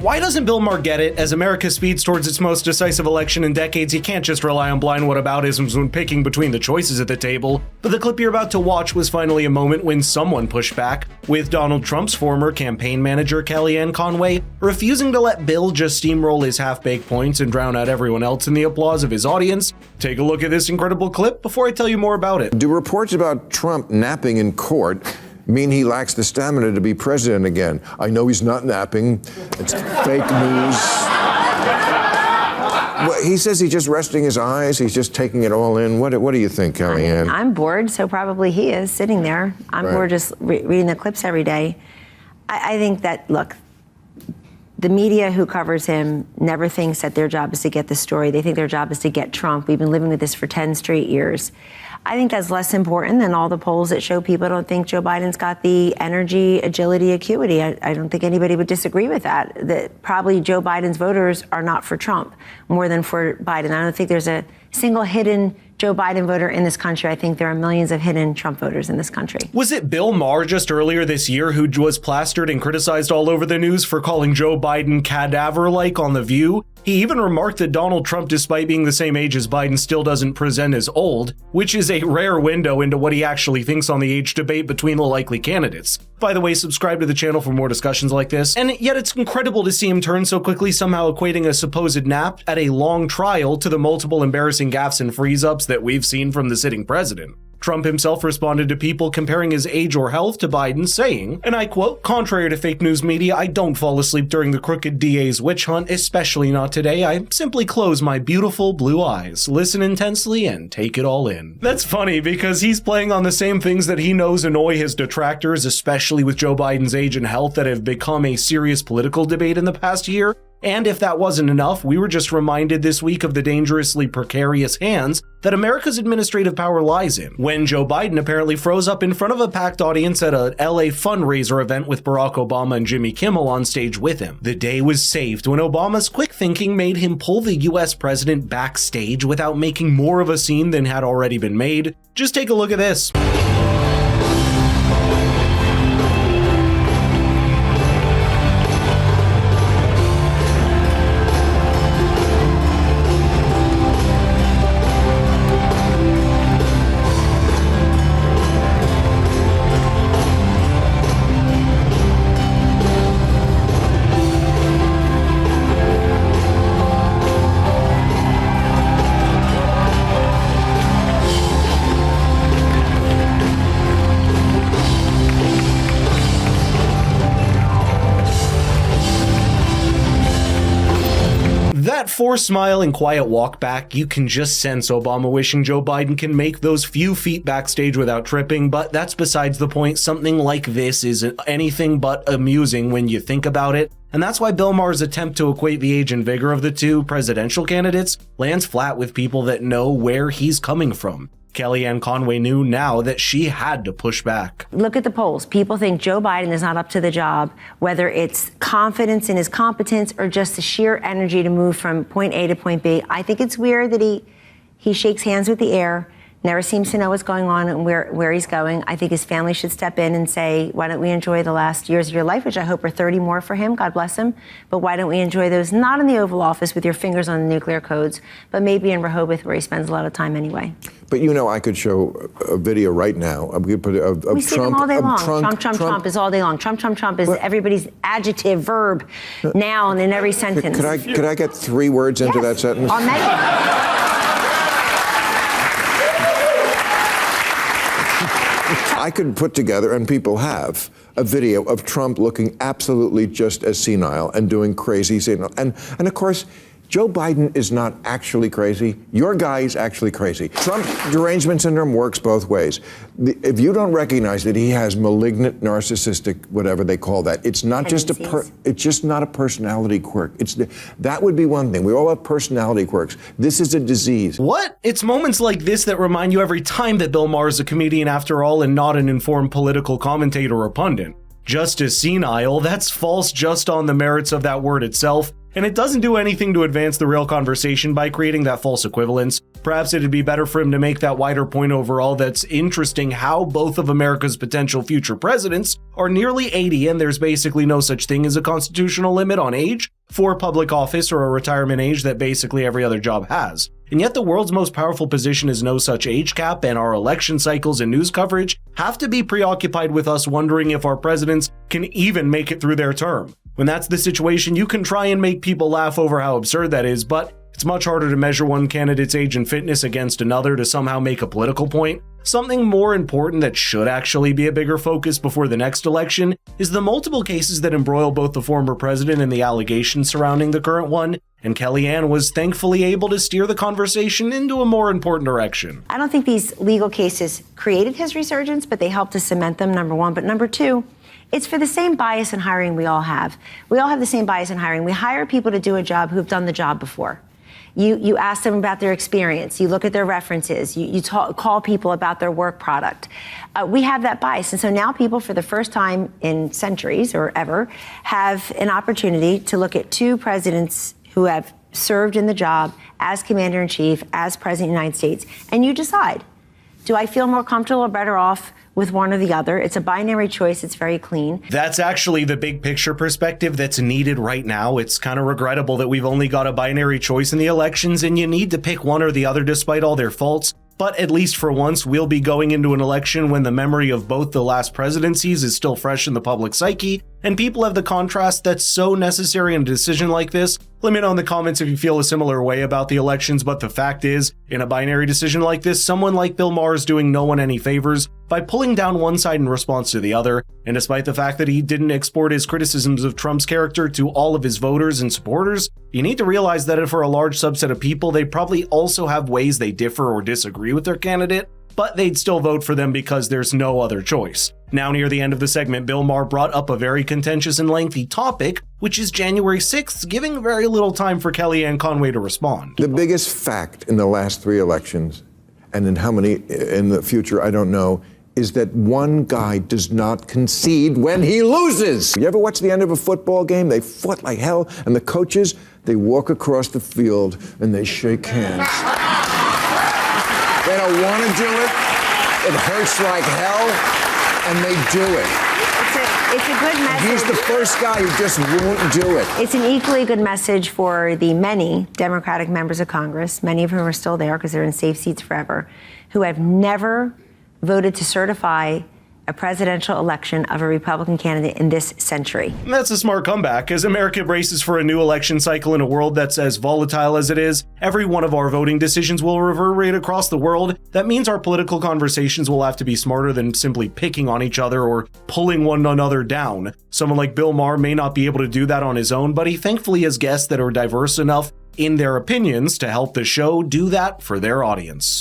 Why doesn't Bill Maher get it? As America speeds towards its most decisive election in decades, you can't just rely on blind whataboutisms when picking between the choices at the table. But the clip you're about to watch was finally a moment when someone pushed back, with Donald Trump's former campaign manager Kellyanne Conway refusing to let Bill just steamroll his half-baked points and drown out everyone else in the applause of his audience. Take a look at this incredible clip before I tell you more about it. Do reports about Trump napping in court mean he lacks the stamina to be president again? I know he's not napping. It's fake news. Well, he says he's just resting his eyes. He's just taking it all in. What do you think, Kellyanne? I'm bored, so probably he is sitting there. I'm bored just reading the clips every day. I think that, look, the media who covers him never thinks that their job is to get the story. They think their job is to get Trump. We've been living with this for 10 straight years. I think that's less important than all the polls that show people don't think Joe Biden's got the energy, agility, acuity. I don't think anybody would disagree with that. That probably Joe Biden's voters are not for Trump more than for Biden. I don't think there's a single hidden Joe Biden voter in this country. I think there are millions of hidden Trump voters in this country. Was it Bill Maher just earlier this year who was plastered and criticized all over the news for calling Joe Biden cadaver-like on The View? He even remarked that Donald Trump, despite being the same age as Biden, still doesn't present as old, which is a rare window into what he actually thinks on the age debate between the likely candidates. By the way, subscribe to the channel for more discussions like this. And yet it's incredible to see him turn so quickly, somehow equating a supposed nap at a long trial to the multiple embarrassing gaffes and freeze-ups that we've seen from the sitting president. Trump himself responded to people comparing his age or health to Biden, saying, and I quote, "Contrary to fake news media, I don't fall asleep during the crooked DA's witch hunt, especially not today. I simply close my beautiful blue eyes, listen intensely, and take it all in." That's funny because he's playing on the same things that he knows annoy his detractors, especially with Joe Biden's age and health that have become a serious political debate in the past year. And if that wasn't enough, we were just reminded this week of the dangerously precarious hands that America's administrative power lies in, when Joe Biden apparently froze up in front of a packed audience at a LA fundraiser event with Barack Obama and Jimmy Kimmel on stage with him. The day was saved when Obama's quick thinking made him pull the US president backstage without making more of a scene than had already been made. Just take a look at this. That forced smile and quiet walk back, you can just sense Obama wishing Joe Biden can make those few feet backstage without tripping, but that's besides the point. Something like this is anything but amusing when you think about it. And that's why Bill Maher's attempt to equate the age and vigor of the two presidential candidates lands flat with people that know where he's coming from. Kellyanne Conway knew now that she had to push back. Look at the polls. People think Joe Biden is not up to the job, whether it's confidence in his competence or just the sheer energy to move from point A to point B. I think it's weird that he shakes hands with the air, never seems to know what's going on and where he's going. I think his family should step in and say, why don't we enjoy the last years of your life, which I hope are 30 more for him, God bless him, but why don't we enjoy those not in the Oval Office with your fingers on the nuclear codes, but maybe in Rehoboth where he spends a lot of time anyway. But you know, I could show a video right now. We could put of we see Trump, them all day long. Trump Is all day long. Trump is everybody's adjective, verb, noun in every sentence. Could I get 3 words into that sentence? On that. I could put together, and people have, a video of Trump looking absolutely just as senile and doing crazy senile. And of course, Joe Biden is not actually crazy. Your guy is actually crazy. Trump derangement syndrome works both ways. If you don't recognize that he has malignant, narcissistic, whatever they call that, it's not just it's just not a personality quirk. That would be one thing. We all have personality quirks. This is a disease. What? It's moments like this that remind you every time that Bill Maher is a comedian after all and not an informed political commentator or pundit. Just as senile, that's false just on the merits of that word itself. And it doesn't do anything to advance the real conversation by creating that false equivalence. perhaps it'd be better for him to make that wider point overall that's interesting how both of America's potential future presidents are nearly 80 and there's basically no such thing as a constitutional limit on age for public office or a retirement age that basically every other job has. And yet the world's most powerful position is no such age cap, and our election cycles and news coverage have to be preoccupied with us wondering if our presidents can even make it through their term. When that's the situation, you can try and make people laugh over how absurd that is, but it's much harder to measure one candidate's age and fitness against another to somehow make a political point. Something more important that should actually be a bigger focus before the next election is the multiple cases that embroil both the former president and the allegations surrounding the current one, and Kellyanne was thankfully able to steer the conversation into a more important direction. I don't think these legal cases created his resurgence, but they helped to cement them, number one. But number two, it's for the same bias in hiring we all have. We all have the same bias in hiring. We hire people to do a job who have done the job before. You ask them about their experience. You look at their references. You call people about their work product. We have that bias. And so now people, for the first time in centuries or ever, have an opportunity to look at two presidents who have served in the job as commander-in-chief, as president of the United States, and you decide, do I feel more comfortable or better off with one or the other? It's a binary choice. It's very clean. That's actually the big picture perspective that's needed right now. It's kind of regrettable that we've only got a binary choice in the elections, and you need to pick one or the other despite all their faults. But at least for once, we'll be going into an election when the memory of both the last presidencies is still fresh in the public psyche, and people have the contrast that's so necessary in a decision like this. Let me know in the comments if you feel a similar way about the elections, but the fact is, in a binary decision like this, someone like Bill Maher is doing no one any favors by pulling down one side in response to the other, and despite the fact that he didn't export his criticisms of Trump's character to all of his voters and supporters, you need to realize that for a large subset of people, they probably also have ways they differ or disagree with their candidate, but they'd still vote for them because there's no other choice. Now, near the end of the segment, Bill Maher brought up a very contentious and lengthy topic, which is January 6th, giving very little time for Kellyanne Conway to respond. The biggest fact in the last three elections, and in how many in the future, I don't know, is that one guy does not concede when he loses. You ever watch the end of a football game? They fought like hell, and the coaches, they walk across the field and they shake hands. They don't want to do it. It hurts like hell. And they do it. It's a good message. He's the first guy who just won't do it. It's an equally good message for the many Democratic members of Congress, many of whom are still there because they're in safe seats forever, who have never voted to certify a presidential election of a Republican candidate in this century. And that's a smart comeback. As America braces for a new election cycle in a world that's as volatile as it is, every one of our voting decisions will reverberate across the world. That means our political conversations will have to be smarter than simply picking on each other or pulling one another down. Someone like Bill Maher may not be able to do that on his own, but he thankfully has guests that are diverse enough in their opinions to help the show do that for their audience.